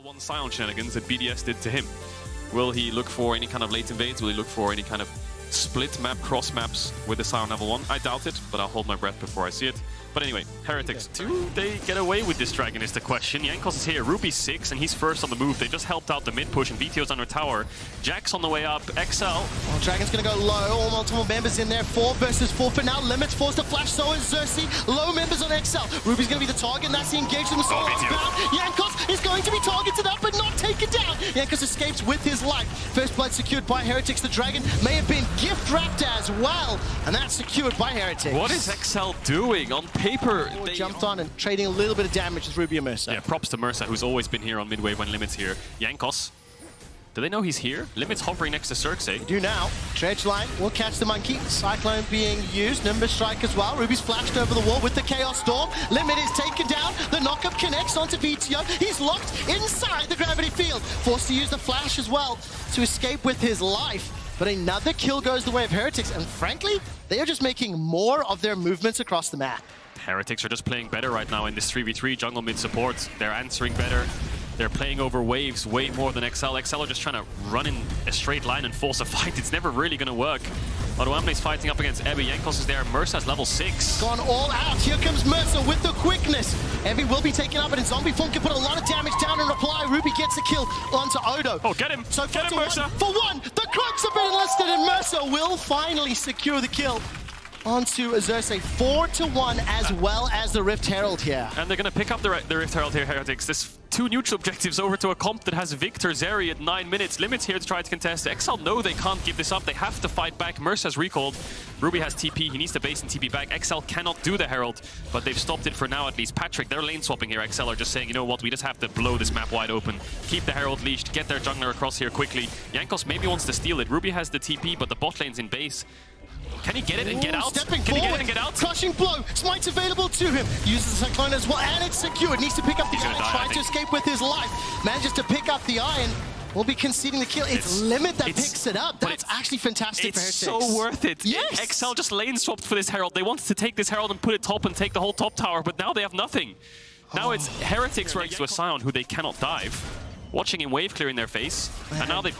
1 Sion shenanigans that BDS did to him. Will he look for any kind of late invades? Will he look for any kind of split map, cross maps with the Sion level 1? I doubt it, but I'll hold my breath before I see it. But anyway, Heretics, do they get away with this dragon is the question. Jankos is here, Ruby 6, and he's first on the move. They just helped out the mid push, and VTO's under tower. Jack's on the way up, XL. Well, Dragon's gonna go low, all multiple members in there. 4 versus 4 for now. Limits forced to flash, so is Xerxes. Low members on XL. Ruby's gonna be the target, and that's the engagement. Jankos is going to be targeted up, but not taken down. Jankos escapes with his life. First blood secured by Heretics. The Dragon may have been gift wrapped as well, and that's secured by Heretics. What is XL doing? On paper, they jumped on and trading a little bit of damage with Ruby and Mercer. Yeah, props to Mercer, who's always been here on midway when Limit's here. Jankos, do they know he's here? Limit's hovering next to Xerxes. Do now. Dredge line will catch the monkey. Cyclone being used. Nimbus strike as well. Ruby's flashed over the wall with the Chaos Storm. Limit is taken down. The knockup connects onto VTO. He's locked inside the gravity field. Forced to use the flash as well to escape with his life. But another kill goes the way of Heretics. And frankly, they are just making more of their movements across the map. Heretics are just playing better right now in this 3v3 jungle mid support. They're answering better. They're playing over waves way more than XL. XL are just trying to run in a straight line and force a fight. It's never really going to work. Odoamne's fighting up against Ebby. Jankos is there. Mercer's level 6. Gone all out. Here comes Mercer with the quickness. Ebby will be taken up, and Zombie Form can put a lot of damage down in reply. Ruby gets a kill onto Odo. Oh, get him. So get him, Mercer. For one, the Crux have been enlisted, and Mercer will finally secure the kill onto Xerxes. 4-1 as well as the Rift Herald here. And they're going to pick up the Rift Herald here, Heretics. This 2 neutral objectives over to a comp that has Victor Zeri at 9 minutes. Limit's here to try to contest. XL know they can't give this up. They have to fight back. Mercer's recalled. Ruby has TP. He needs to base and TP back. XL cannot do the Herald, but they've stopped it for now at least. Patrick, they're lane swapping here. XL are just saying, you know what, we just have to blow this map wide open. Keep the Herald leashed. Get their jungler across here quickly. Jankos maybe wants to steal it. Ruby has the TP, but the bot lane's in base. Can he get it and get out? Stepping Can forward. he get it and get out? Crushing blow. Smite's available to him. Uses the Cyclone as well, and it's secured. Needs to pick up the Iron. Trying to escape with his life. Manages to pick up the Iron. Will be conceding the kill. It's Limit that picks it up. That's actually fantastic for Heretics. It's so worth it. Yes. XL just lane swapped for this Herald. They wanted to take this Herald and put it top and take the whole top tower, but now they have nothing. Now it's Heretics right next to a Sion who they cannot dive. Watching him wave clear in their face. And now they're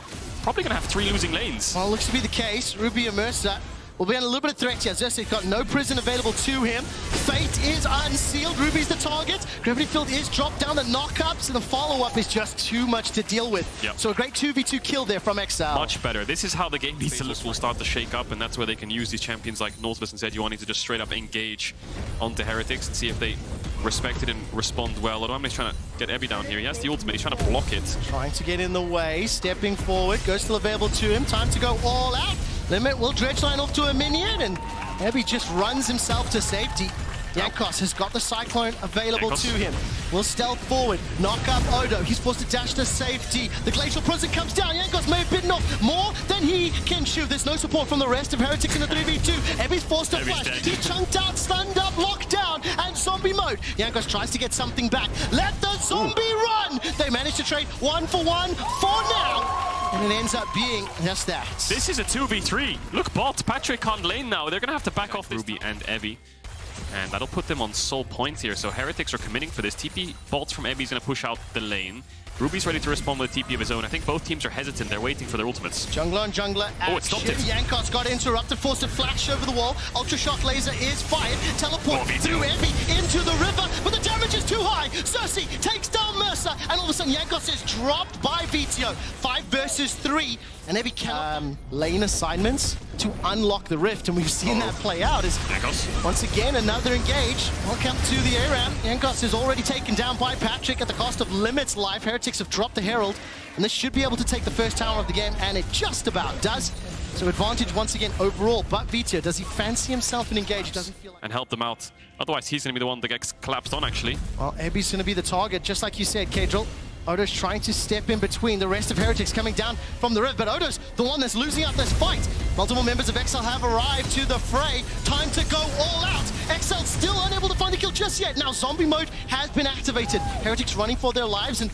probably going to have 3 losing lanes. Well, it looks to be the case. Ruby and Mercer will be on a little bit of threat here. Xerxes got no prison available to him. Fate is unsealed. Ruby's the target. Gravity Field is dropped down. The knockups and the follow-up is just too much to deal with. Yep. So a great 2v2 kill there from XL. Much better. This is how the game needs to look. Will start to shake up, and that's where they can use these champions like Nautilus and Sejuani to just straight up engage onto Heretics and see if they respect it and respond well. Odoamne's trying to get Ebby down here. He has the ultimate. He's trying to block it. Trying to get in the way. Stepping forward. Ghost still available to him. Time to go all out. Limit will dredge line off to a minion, and Ebby just runs himself to safety. Jankos has got the Cyclone available to him. Will stealth forward, knock up Odo. He's forced to dash to safety. The Glacial Prison comes down. Jankos may have bitten off more than he can chew. There's no support from the rest of Heretics in the 3v2. Ebby's forced to flash. He's chunked out, stunned up, locked down, and zombie mode. Jankos tries to get something back. Let the zombie run! They manage to trade 1 for 1 for now. And it ends up being just that. This is a 2v3. Look, bot. Patrick on lane now. They're going to have to back off Ruby and Ebby. And that'll put them on sole points here. So Heretics are committing for this. TP bolts from Ebby's going to push out the lane. Ruby's ready to respond with a TP of his own. I think both teams are hesitant. They're waiting for their ultimates. Jungler on jungler. Oh, it stopped it. Jankos got interrupted, forced to flash over the wall. Ultra Shock Laser is fired. Teleport through Ebby into the river, but the damage is too high. Xerxes takes down Mercer, and all of a sudden Jankos is dropped by VTO. 5 versus 3, and Ebby cannot lane assignments to unlock the rift, and we've seen that play out. As once again another engage. Welcome to the ARAM. Jankos is already taken down by Patrick at the cost of Limit's life. Heretics have dropped the Herald, and this should be able to take the first tower of the game, and it just about does. So advantage once again overall, but VTO, does he fancy himself an engage? He doesn't feel like... And help them out. Otherwise, he's going to be the one that gets collapsed on, actually. Well, Ebby's going to be the target, just like you said, Kadril. Odo's trying to step in between the rest of Heretics coming down from the rift, but Odo's the one that's losing out this fight. Multiple members of XL have arrived to the fray. Time to go all out. XL still unable to find the kill just yet. Now zombie mode has been activated. Heretics running for their lives, and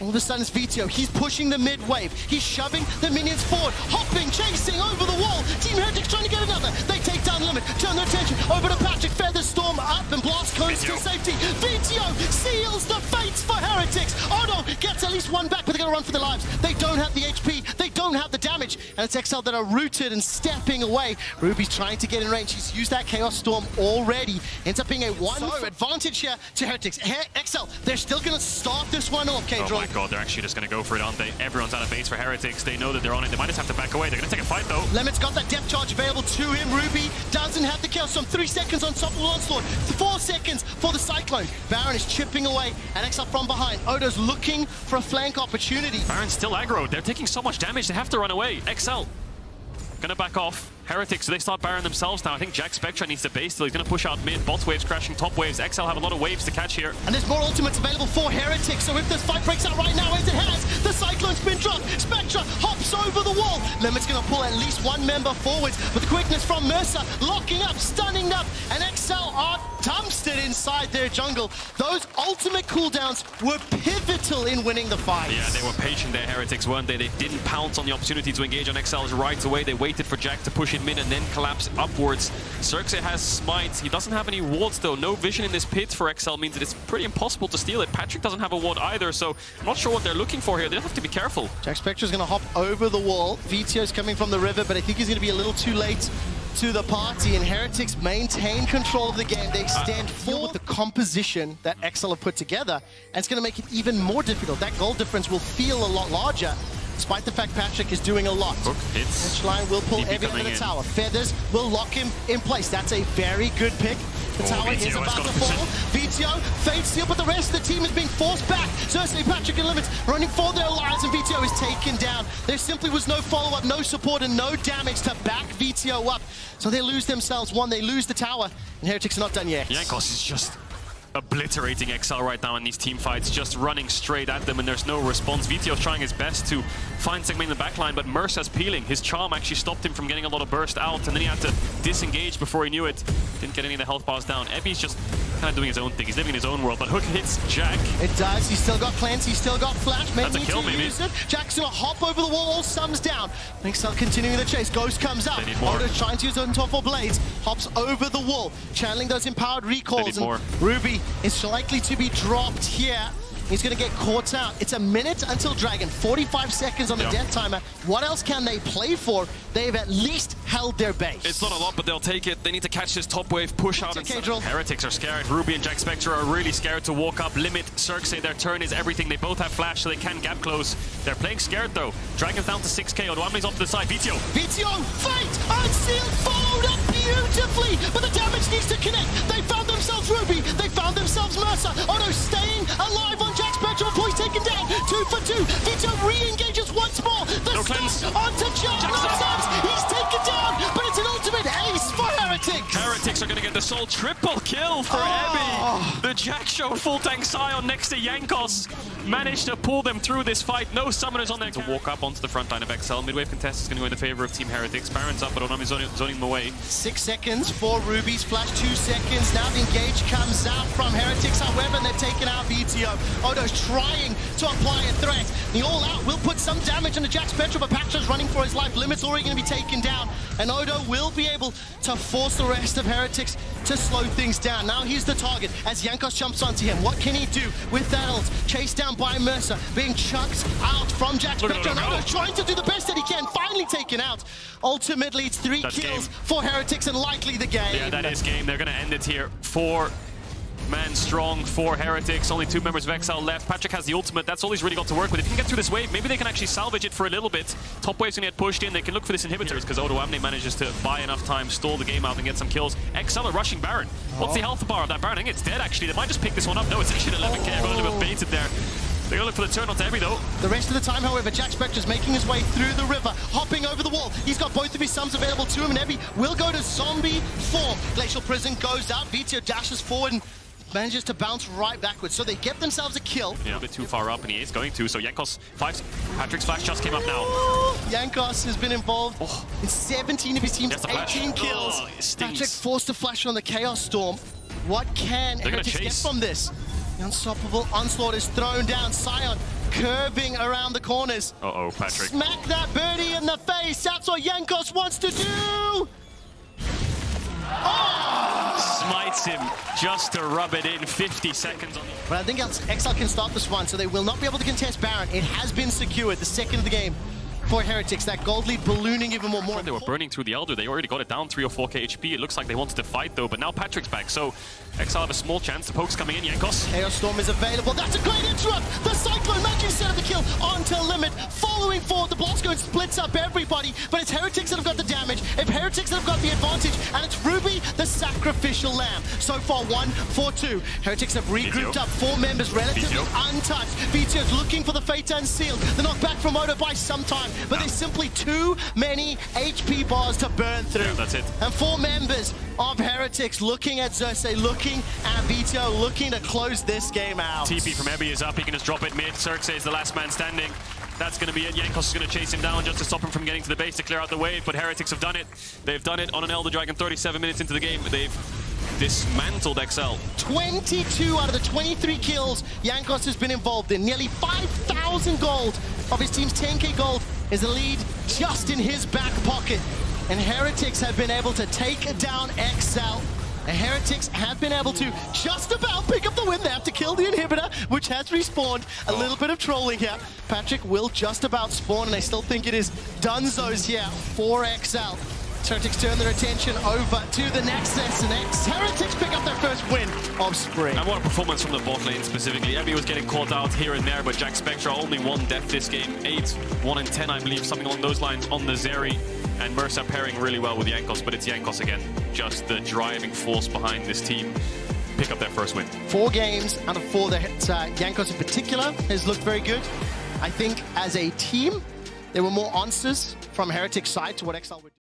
All of a sudden it's Vito. He's pushing the mid wave. He's shoving the minions forward, hopping, chasing over the wall. Team Heretics trying to get another. They take down Limit, turn their attention over to Patrick. Feather Storm up and blast cones to safety. Vito seals the fates for Heretics. Odo gets at least one back, but they're going to run for their lives. They don't have the HP. They don't have the damage. And it's XL that are rooted and stepping away. Ruby's trying to get in range. He's used that Chaos Storm already. Ends up being a 1-4 advantage here to Heretics. XL, they're still going to start this one off, K-Drone. Oh my god, they're actually just going to go for it, aren't they? Everyone's out of base for Heretics. They know that they're on it. They might just have to back away. They're going to take a fight, though. Limit's got that depth charge available to him. Ruby doesn't have the kill. Some 3 seconds on top of Onslaught. 4 seconds for the Cyclone. Baron is chipping away, and XL from behind. Odo's looking for a flank opportunity. Baron's still aggro. They're taking so much damage. They have to run away. XL gonna back off. Heretics, so they start Baron themselves now. I think Jack Spectra needs to base still. He's going to push out mid. Bot waves crashing, top waves. XL have a lot of waves to catch here. And there's more ultimates available for Heretics, so if this fight breaks out right now, as it has, the Cyclone's been dropped. Spectra hops over the wall. Limit's going to pull at least one member forwards, with quickness from Mercer, locking up, stunning up, and XL are dumpstered inside their jungle. Those ultimate cooldowns were pivotal in winning the fight. Yeah, they were patient there, Heretics, weren't they? They didn't pounce on the opportunity to engage on XL's right away. They waited for Jack to push in mid and then collapse upwards. Xerxe has smite. He doesn't have any wards though. No vision in this pit for XL means that it's pretty impossible to steal it. Patrick doesn't have a ward either, so I'm not sure what they're looking for here. They'll have to be careful. Jack Spectra's going to hop over the wall. Vito's coming from the river, but I think he's going to be a little too late to the party, and Heretics maintain control of the game. They extend forward with the composition that XL have put together, and it's going to make it even more difficult. That goal difference will feel a lot larger, despite the fact Patrick is doing a lot. Hook hits. Edgeline will pull Evie into the tower. Feathers will lock him in place. That's a very good pick. The tower is about to fall. Vito, Fate Seal, but the rest of the team is being forced back. Xerxe, Patrick, and Limits running for their lives, and Vito is taken down. There simply was no follow-up, no support, and no damage to back Vito up. So they lose themselves one, they lose the tower, and Heretics are not done yet. Jankos is just obliterating XL right now in these team fights, just running straight at them, and there's no response. Vito's trying his best to find Segment in the backline, but Mercer's peeling. His charm actually stopped him from getting a lot of burst out, and then he had to disengage before he knew it. Didn't get any of the health bars down. Ebi's just kind of doing his own thing. He's living in his own world, but Hook hits Jack. It does. He's still got cleanse. He's still got flash. That's a kill, maybe. Jack's gonna hop over the wall. All sums down. XL continuing the chase. Ghost comes up. Odo's trying to use on top of blades. Hops over the wall, channeling those empowered recalls. And Ruby is likely to be dropped here. He's going to get caught out. It's a minute until Dragon. 45 seconds on the death timer. What else can they play for? They've at least held their base. It's not a lot, but they'll take it. They need to catch this top wave, push out. Heretics are scared. Ruby and Jack Spectra are really scared to walk up. Limit, Xerxe, their turn is everything. They both have flash, so they can gap close. They're playing scared, though. Dragon's down to 6k. Odoamne's off to the side. Vito, Fate! Unsealed, followed up beautifully, but the damage needs to connect. They found themselves Ruby. They found themselves Mercer. Odo staying alive on Jack Spectra before he's taken down. 2 for 2. Vito re-engages once more. The stop onto Jack. He's taken down, but it's an ultimate ace for Heretics. Heretics are going to get the sole triple kill for Ebi. The Jack showed full tank Sion next to Jankos. Managed to pull them through this fight. No summoners on there to walk up onto the front line of XL. Midwave contest is going to go in the favor of Team Heretics. Baron's up, but Onami is zoning them away. 6 seconds for Ruby's flash. 2 seconds. Now the engage comes out from Heretics. However, they're taking out Vito. Odo's trying to apply a threat. The all-out will put some damage on the Jack Spectra, but Patrick's running for his life. Limit's already going to be taken down, and Odo will be able to force the rest of Heretics to slow things down. Now he's the target as Jankos jumps onto him. What can he do with that ult? Chased down by Mercer, being chucked out from Jack Spectra. Odo trying to do the best that he can, finally taken out. Ultimately, it's 3 kills for Heretics and likely the game. Yeah, that is game. They're going to end it here. 4 man strong for Heretics. Only 2 members of XL left. Patrick has the ultimate. That's all he's really got to work with. If he can get through this wave, maybe they can actually salvage it for a little bit. Top wave's going to get pushed in. They can look for this inhibitors because Odoamne manages to buy enough time, stall the game out, and get some kills. XL are rushing Baron. What's the health bar of that Baron? I think it's dead, actually. They might just pick this one up. No, it's actually an 11k. I got a little bit baited there. They're going to look for the turn onto Ebi, though. The rest of the time, however, Jack Spectra's making his way through the river, hopping over the wall. He's got both of his sums available to him, and Ebi will go to zombie form. Glacial Prison goes out. Vito dashes forward and manages to bounce right backwards. So they get themselves a kill. Yeah, a bit too far up, and he is going to. So Jankos, 5. Patrick's flash just came up now. Jankos has been involved in 17 of his team's 18 kills. Patrick forced to flash on the Chaos Storm. What can Heretics get from this? The unstoppable onslaught is thrown down. Sion curving around the corners. Uh-oh, Patrick. Smack that birdie in the face. That's what Jankos wants to do. Smites him just to rub it in. 50 seconds on the... But I think Exile can start this one, so they will not be able to contest Baron. It has been secured, the second of the game for Heretics. That gold lead ballooning even more. They were burning through the Elder. They already got it down 3 or 4k HP. It looks like they wanted to fight, though, but now Patrick's back, so Exile have a small chance. The poke's coming in, Jankos. Chaos Storm is available. That's a great interrupt. The Cyclone managing set of the kill onto Limit. Following forward, the Blosco splits up everybody, but it's Heretics that have got the damage. If Heretics that have got the advantage, and it's Ruby, the sacrificial lamb. So far, 1-4-2. Heretics have regrouped up 4 members, relatively untouched. Vito's looking for the Fate Unsealed. The knockback from Odo by some time, but there's simply too many HP bars to burn through. Yeah, that's it. And 4 members of Heretics looking at Xerxes, looking at Vito, looking to close this game out. TP from Ebby is up. He can just drop it mid. Xerxes is the last man standing. That's going to be it. Jankos is going to chase him down just to stop him from getting to the base to clear out the wave, but Heretics have done it. They've done it on an Elder Dragon 37 minutes into the game. They've dismantled Exile. 22 out of the 23 kills Jankos has been involved in. Nearly 5,000 gold of his team's 10k gold is the lead just in his back pocket. And Heretics have been able to take down Exile. And Heretics have been able to just about pick up the win. They have to kill the inhibitor, which has respawned. A little bit of trolling here. Patrick will just about spawn, and I still think it is Dunzos here for Exile. Heretics turn their attention over to the Nexus, and Heretics pick up their first win of spring. And what a performance from the bot lane specifically. Ebby was getting caught out here and there, but Jack Spectra only 1 death this game. 8, 1 and 10, I believe, something along those lines on the Zeri. And Mercer pairing really well with Jankos, but it's Jankos again. Just the driving force behind this team. Pick up their first win. 4 games out of 4 that Jankos in particular has looked very good. I think as a team, there were more answers from Heretics' side to what Exile would do.